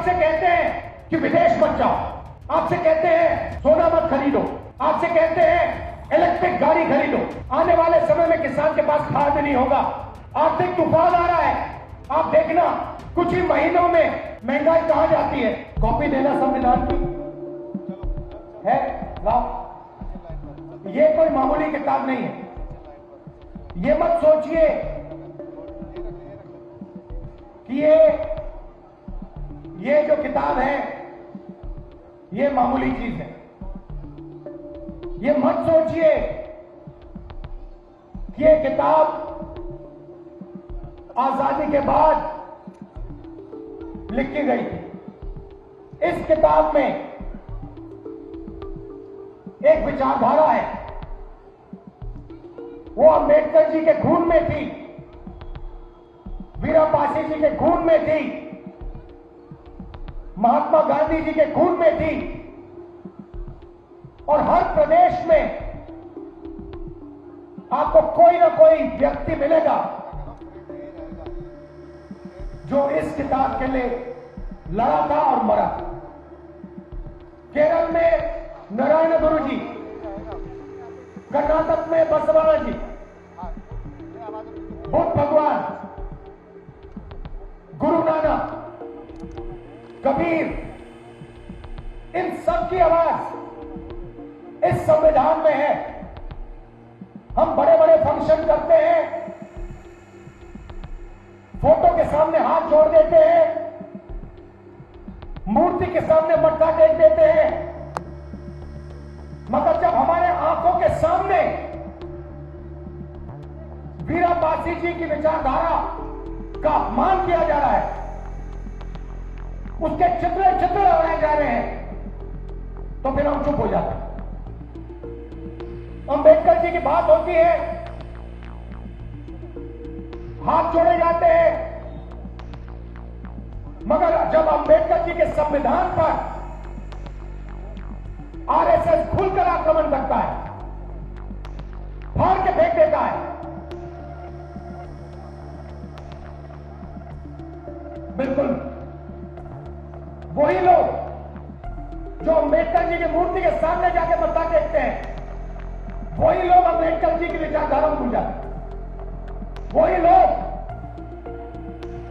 आपसे कहते हैं कि विदेश मत जाओ, आपसे कहते हैं सोना मत खरीदो, आपसे कहते हैं इलेक्ट्रिक गाड़ी खरीदो, आने वाले समय में किसान के पास खाद नहीं होगा, आर्थिक तूफान आ रहा है, आप देखना कुछ ही महीनों में महंगाई कहां जाती है। कॉपी देना संविधान की है, लाओ। ये कोई मामूली किताब नहीं है, ये मत सोचिए कि ये जो किताब है ये मामूली चीज है। ये मत सोचिए कि ये किताब आजादी के बाद लिखी गई थी। इस किताब में एक विचारधारा है, वो अंबेडकर जी के खून में थी, वीरा पासी जी के खून में थी, महात्मा गांधी जी के खून में थी, और हर प्रदेश में आपको कोई ना कोई व्यक्ति मिलेगा जो इस किताब के लिए लड़ा था और मरा। केरल में नारायण गुरु जी, कर्नाटक में बसवाना जी, बुद्ध भगवान, गुरु नानक, कबीर, इन सब की आवाज इस संविधान में है। हम बड़े बड़े फंक्शन करते हैं, फोटो के सामने हाथ जोड़ देते हैं, मूर्ति के सामने मत्था टेक देते हैं, मगर जब हमारे आंखों के सामने वीरा पासी जी की विचारधारा का अपमान किया जा रहा है, उसके चित्र चित्र बनाए जा रहे हैं, तो फिर हम चुप हो जाते हैं। अंबेडकर जी की बात होती है, हाथ जोड़े जाते हैं, मगर जब अंबेडकर जी के संविधान पर आरएसएस खुलकर आक्रमण करता है, फाड़ के फेंक देता है, बिल्कुल वही लोग जो अंबेडकर जी की मूर्ति के सामने जाके मत्था टेकते हैं, वही लोग अंबेडकर जी की विचारधारा भूल जाते हैं, वही लोग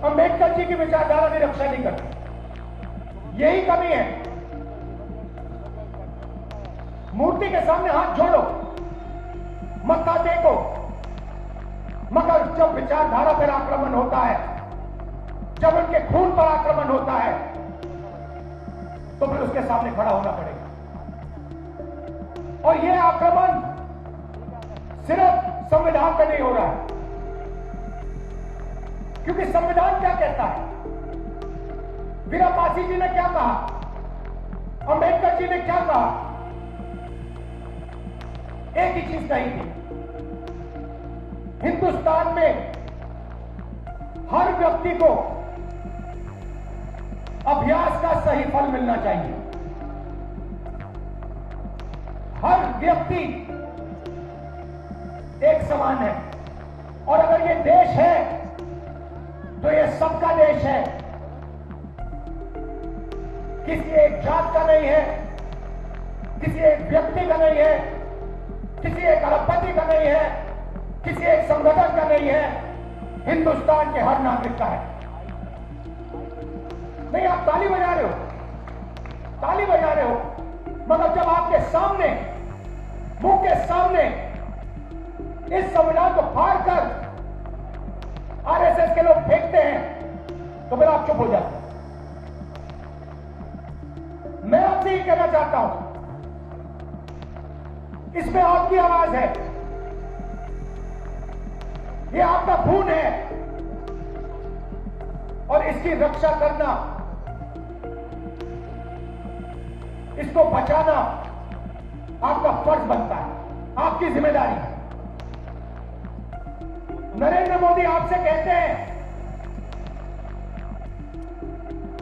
अंबेडकर जी की विचारधारा की रक्षा नहीं करते। यही कमी है। मूर्ति के सामने हाथ जोड़ो, मत्था टेको, मगर जब विचारधारा पर आक्रमण होता है, जब उनके खून पर आक्रमण होता है, तो फिर उसके सामने खड़ा होना पड़ेगा। और यह आक्रमण सिर्फ संविधान पे नहीं हो रहा है, क्योंकि संविधान क्या कहता है, वीरा पासी जी ने क्या कहा, अंबेडकर जी ने क्या कहा, एक ही चीज कही थी, हिंदुस्तान में हर व्यक्ति को अभ्यास का सही फल मिलना चाहिए। हर व्यक्ति एक समान है, और अगर ये देश है तो ये सबका देश है, किसी एक जात का नहीं है, किसी एक व्यक्ति का नहीं है, किसी एक अरबपति का नहीं है, किसी एक संगठन का नहीं है, हिंदुस्तान के हर नागरिक का है। नहीं, आप ताली बजा रहे हो, ताली बजा रहे हो, मगर जब आपके सामने, मुंह के सामने इस संविधान को फाड़ कर आरएसएस के लोग फेंकते हैं, तो फिर आप चुप हो जाते हैं। मैं आपसे ये कहना चाहता हूं, इसमें आपकी आवाज है, ये आपका खून है, और इसकी रक्षा करना, इसको बचाना आपका फर्ज बनता है, आपकी जिम्मेदारी है। नरेंद्र मोदी आपसे कहते हैं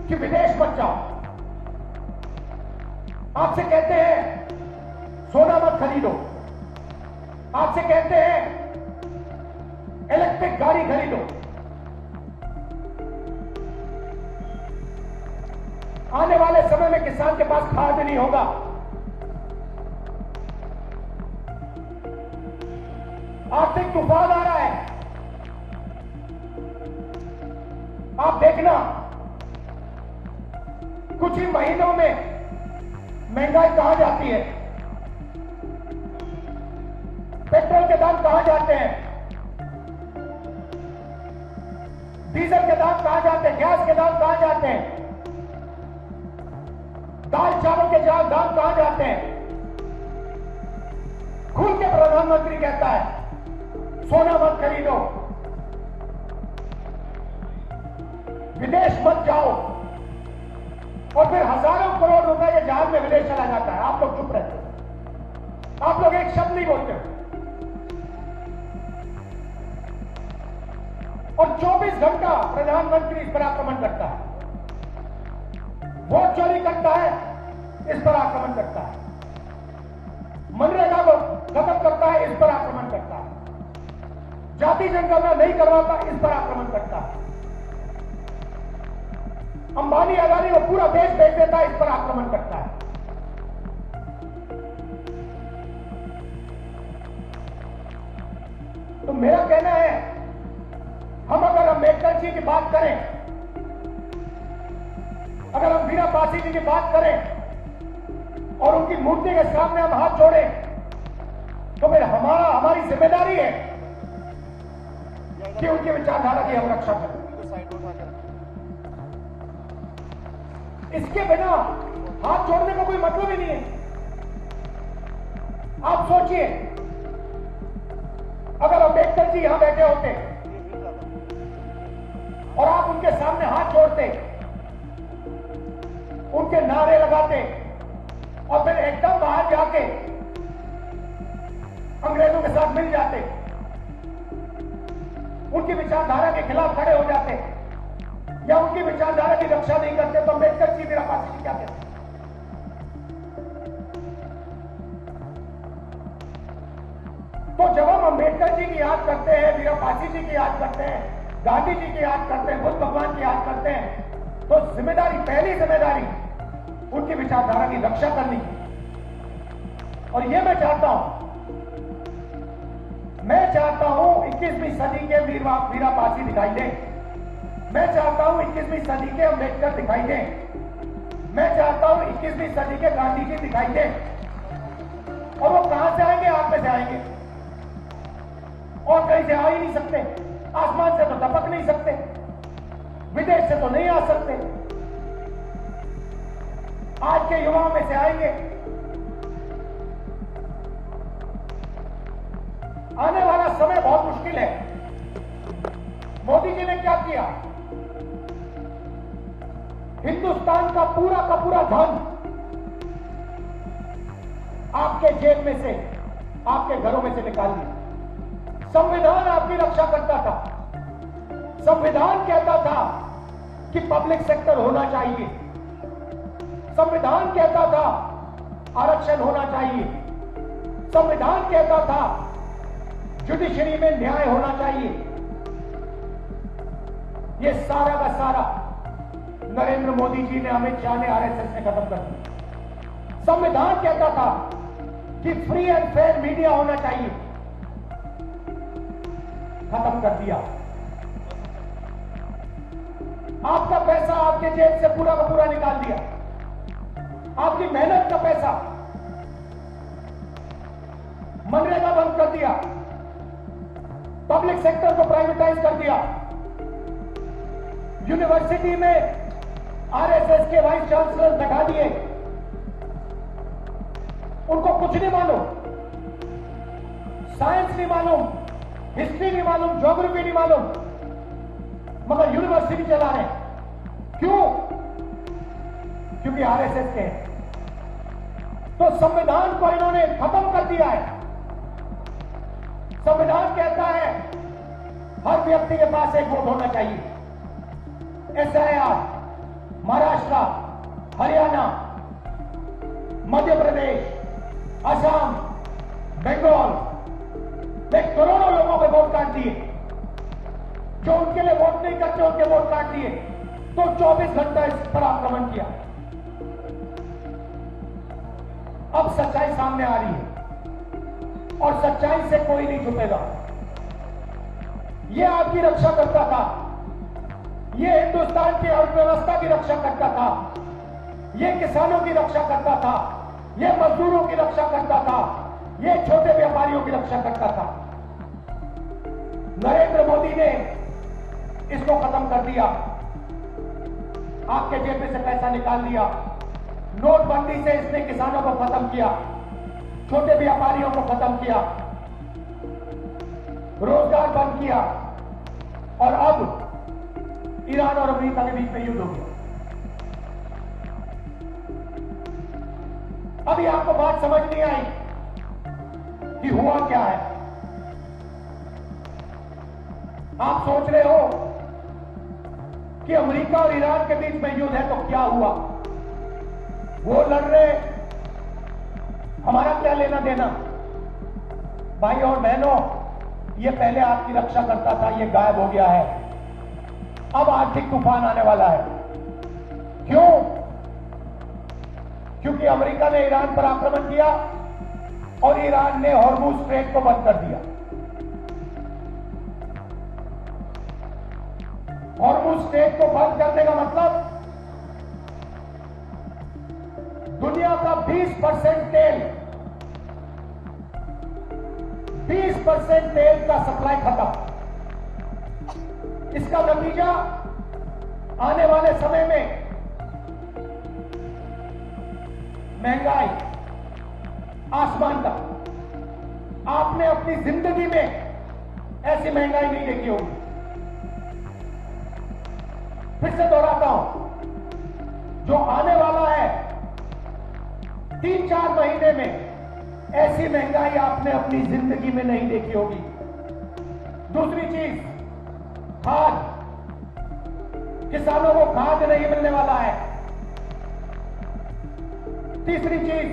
कि विदेश मत जाओ, आपसे कहते हैं सोना मत खरीदो, आपसे कहते हैं इलेक्ट्रिक गाड़ी खरीदो, आने वाले समय में किसान के पास खाद नहीं होगा। आर्थिक तूफान आ रहा है। आप देखना, कुछ ही महीनों में महंगाई कहां जाती है, पेट्रोल के दाम कहां जाते हैं, डीजल के दाम कहां जाते हैं, गैस के दाम कहां जाते हैं, दाल चावल के दाम कहां जाते हैं। खुल के प्रधानमंत्री कहता है सोना मत खरीदो, विदेश मत जाओ, और फिर हजारों करोड़ रुपए के जहाज में विदेश चला जाता है। आप लोग चुप रहते हो, आप लोग एक शब्द नहीं बोलते हो। और 24 घंटा प्रधानमंत्री इस पर आक्रमण करता है, वोट चोरी करता है, इस पर आक्रमण करता है, मनरेगा को खत्म करता है, इस पर आक्रमण करता है, जाति जनगणना नहीं करवाता, इस पर आक्रमण करता है, अंबानी अदानी को पूरा देश बेच देता है, इस पर आक्रमण करता है। तो मेरा कहना है, हम अगर अम्बेडकर जी की बात करें, अगर हम वीरा पासी जी की बात करें और उनकी मूर्ति के सामने हम हाथ जोड़ें, तो फिर हमारी जिम्मेदारी है कि उनकी विचारधारा की हम रक्षा करें। इसके बिना हाथ जोड़ने का कोई मतलब ही नहीं है। आप सोचिए, अगर अम्बेडकर जी यहां बैठे होते और आप उनके सामने हाथ जोड़ते, उनके नारे लगाते और फिर एकदम बाहर जाके अंग्रेजों के साथ मिल जाते, उनकी विचारधारा के खिलाफ खड़े हो जाते या उनकी विचारधारा की रक्षा नहीं करते, तो अम्बेडकर जी वीरा पासी जी क्या कहते? तो जब हम अम्बेडकर जी की याद करते हैं, वीरा पासी जी की याद करते हैं, गांधी जी की याद करते हैं, बुद्ध भगवान की याद करते हैं, तो जिम्मेदारी, पहली जिम्मेदारी उनकी विचारधारा की रक्षा करनी है। और ये मैं चाहता हूं 21वीं सदी के वीरा पासी दिखाई दे, मैं चाहता हूं 21वीं सदी के अम्बेडकर दिखाई दे, मैं चाहता हूं 21वीं सदी के गांधी जी दिखाई दे। और वो कहां से आएंगे? आप में से आएंगे, और कहीं से आ ही नहीं सकते। आसमान से तो टपक नहीं सकते, विदेश से तो नहीं आ सकते, आज के युवाओं में से आएंगे। आने वाला समय बहुत मुश्किल है। मोदी जी ने क्या किया? हिंदुस्तान का पूरा धन आपके जेब में से, आपके घरों में से निकाल दिया। संविधान आपकी रक्षा करता था, संविधान कहता था कि पब्लिक सेक्टर होना चाहिए, संविधान कहता था आरक्षण होना चाहिए, संविधान कहता था जुडिशरी में न्याय होना चाहिए। ये सारा का सारा नरेंद्र मोदी जी ने, अमित शाह ने, आरएसएस ने खत्म कर दिया। संविधान कहता था कि फ्री एंड फेयर मीडिया होना चाहिए, खत्म कर दिया। आपका पैसा आपके जेब से पूरा का पूरा निकाल दिया, आपकी मेहनत का पैसा। मनरेगा बंद कर दिया, पब्लिक सेक्टर को प्राइवेटाइज कर दिया, यूनिवर्सिटी में आरएसएस के वाइस चांसलर बैठा दिए, उनको कुछ नहीं मालूम, साइंस नहीं मालूम, हिस्ट्री नहीं मालूम, ज्योग्राफी नहीं मालूम, मगर यूनिवर्सिटी चला रहे। क्यों? क्योंकि आरएसएस के हैं। तो संविधान को इन्होंने खत्म कर दिया है। संविधान कहता है हर व्यक्ति के पास एक वोट होना चाहिए। एसआईआर महाराष्ट्र, हरियाणा, मध्य प्रदेश, असम, बंगाल में करोड़ों लोगों के वोट काट दिए। जो उनके लिए वोट नहीं करते, उनके वोट काट दिए। तो 24 घंटा इस पर आक्रमण किया। अब सच्चाई सामने आ रही है और सच्चाई से कोई नहीं छुपेगा। यह आपकी रक्षा करता था, यह हिंदुस्तान की अर्थव्यवस्था की रक्षा करता था, यह किसानों की रक्षा करता था, यह मजदूरों की रक्षा करता था, यह छोटे व्यापारियों की रक्षा करता था। नरेंद्र मोदी ने इसको खत्म कर दिया, आपके जेब में से पैसा निकाल दिया। नोटबंदी से इसने किसानों को खत्म किया, छोटे व्यापारियों को खत्म किया, रोजगार बंद किया और अब ईरान और अमेरिका के बीच में युद्ध हो गया। अभी आपको बात समझ नहीं आई कि हुआ क्या है। आप सोच रहे हो कि अमेरिका और ईरान के बीच में युद्ध है तो क्या हुआ, वो लड़ रहे, हमारा क्या लेना देना। भाई और बहनों, ये पहले आपकी रक्षा करता था, ये गायब हो गया है। अब आर्थिक तूफान आने वाला है। क्यों? क्योंकि अमेरिका ने ईरान पर आक्रमण किया और ईरान ने हॉर्मुज स्ट्रेट को बंद कर दिया। हॉर्मुज स्ट्रेट को बंद करने का मतलब दुनिया का 20% तेल, 20% तेल का सप्लाई खत्म। इसका नतीजा आने वाले समय में महंगाई आसमान तक। आपने अपनी जिंदगी में ऐसी महंगाई नहीं देखी होगी। फिर से दोहराता हूं, जो आने वाला है 3-4 महीने में ऐसी महंगाई आपने अपनी जिंदगी में नहीं देखी होगी। दूसरी चीज, खाद, किसानों को खाद नहीं मिलने वाला है। तीसरी चीज,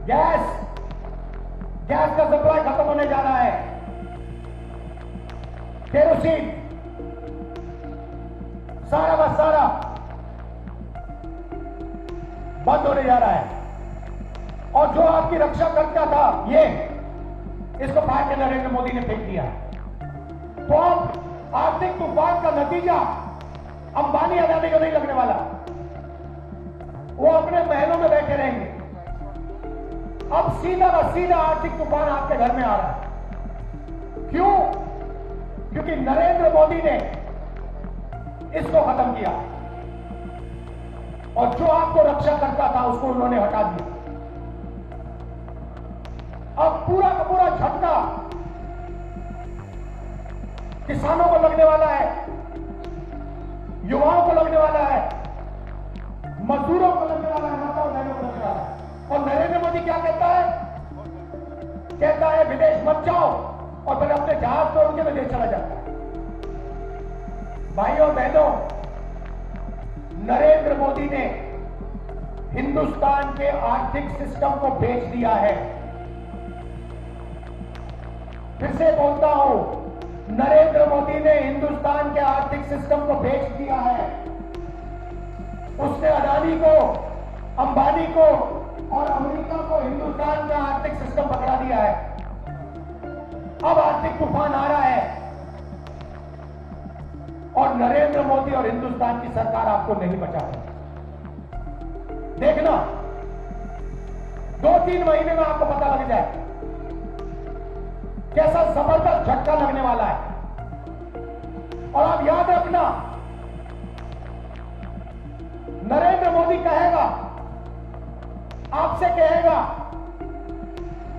गैस का सप्लाई खत्म होने जा रहा है। केरोसिन, सारा का सारा बंद होने जा रहा है। और जो आपकी रक्षा करता था, ये इसको फाड़ के नरेंद्र मोदी ने फेंक दिया है। तो अब आर्थिक तूफान का नतीजा अंबानी अदानी को नहीं लगने वाला, वो अपने महलों में बैठे रहेंगे। अब सीधा का सीधा आर्थिक तूफान आपके घर में आ रहा है। क्यों? क्योंकि नरेंद्र मोदी ने इसको खत्म किया और जो आपको रक्षा करता था उसको उन्होंने हटा दिया। अब पूरा का पूरा झटका किसानों को लगने वाला है, युवाओं को लगने वाला है, मजदूरों को लगने वाला है, माताओं बहनों को लगने वाला है। और नरेंद्र मोदी क्या कहता है? कहता है विदेश मत जाओ, और फिर अपने जहाज तोड़ के विदेश चला जाता है। भाइयों बहनों, नरेंद्र मोदी ने हिंदुस्तान के आर्थिक सिस्टम को बेच दिया है। फिर से बोलता हूं, नरेंद्र मोदी ने हिंदुस्तान के आर्थिक सिस्टम को बेच दिया है। उसने अदानी को, अंबानी को और अमेरिका को हिंदुस्तान का आर्थिक सिस्टम पकड़ा दिया है। अब आर्थिक तूफान आ रहा है और नरेंद्र मोदी और हिंदुस्तान की सरकार आपको नहीं बचा रही। देखना, 2-3 महीने में आपको पता लग जाए कैसा जबरदस्त झटका लगने वाला है। और आप याद रखना, नरेंद्र मोदी कहेगा, आपसे कहेगा,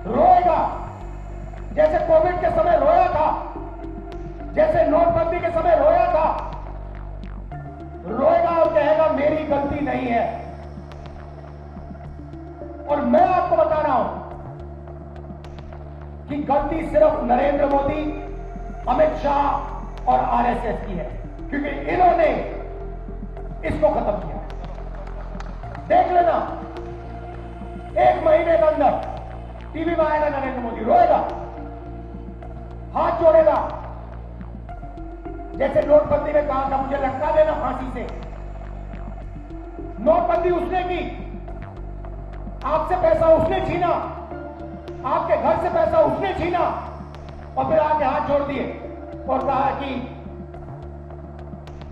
रोएगा, जैसे कोविड के समय रोया था, जैसे नोटबंदी के समय रोया था, रोएगा और कहेगा मेरी गलती नहीं है। और मैं आपको बता रहा हूं कि गलती सिर्फ नरेंद्र मोदी, अमित शाह और आरएसएस की है, क्योंकि इन्होंने इसको खत्म किया। देख लेना, 1 महीने के अंदर टीवी में आएगा नरेंद्र मोदी, रोएगा, हाथ जोड़ेगा, जैसे नोटबंदी में कहा था मुझे लटका देना फांसी से। नोटबंदी उसने की, आपसे पैसा उसने छीना, आपके घर से पैसा उसने छीना और फिर आके हाथ जोड़ दिए और कहा कि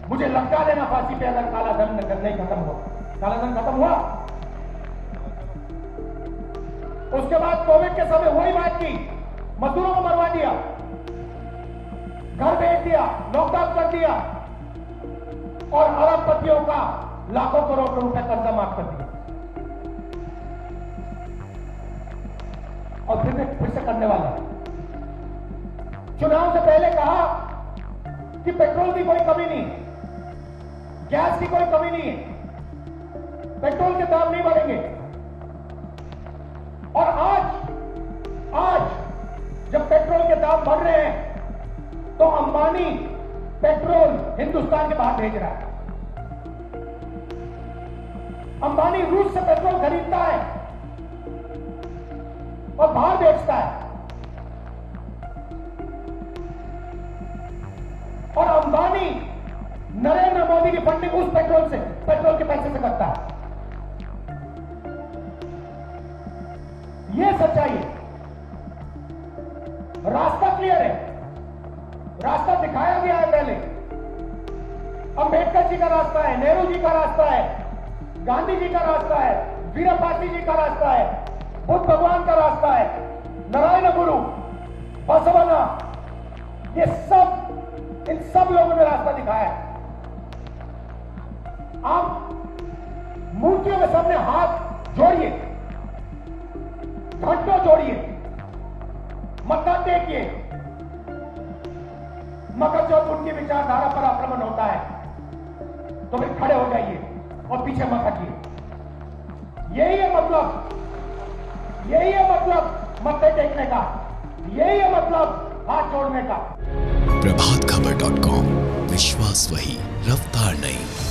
मुझे लटका देना फांसी पे अगर काला धन नहीं खत्म हो। काला धन खत्म हुआ? उसके बाद कोविड के समय वही बात की, मजदूरों को मरवा दिया, घर भेज दिया, लॉकडाउन कर दिया और अरबपतियों का लाखों करोड़ रुपए कर्जा माफ कर दिया। और फिर से करने वाला। चुनाव से पहले कहा कि पेट्रोल की कोई कमी नहीं, गैस की कोई कमी नहीं है, पेट्रोल के दाम नहीं बढ़ेंगे। और आज जब पेट्रोल के दाम बढ़ रहे हैं तो अंबानी पेट्रोल हिंदुस्तान के बाहर भेज रहा है। अंबानी रूस से पेट्रोल खरीदता है और बाहर बेचता है। और अंबानी नरेंद्र मोदी की फंडिंग उस पेट्रोल के पैसे से करता है। यह सच्चाई है। रास्ता क्लियर है, रास्ता दिखाया गया है पहले। अंबेडकर जी का रास्ता है, नेहरू जी का रास्ता है, गांधी जी का रास्ता है, वीरपाटी जी का रास्ता है, बुद्ध भगवान का रास्ता है, नारायण गुरु, बसवना, ये सब, इन सब लोगों ने रास्ता दिखाया है। आप मूर्तियों के सामने हाथ जोड़िए, घंटों जोड़िए, मत्था टेकिए, मगर जब उनकी विचारधारा पर आक्रमण होता है तो फिर खड़े हो जाइए और पीछे मत हटिए। यही है मतलब मत्थे टेकने का, यही है मतलब हाथ जोड़ने का। प्रभातखबर.com, विश्वास वही, रफ्तार नहीं।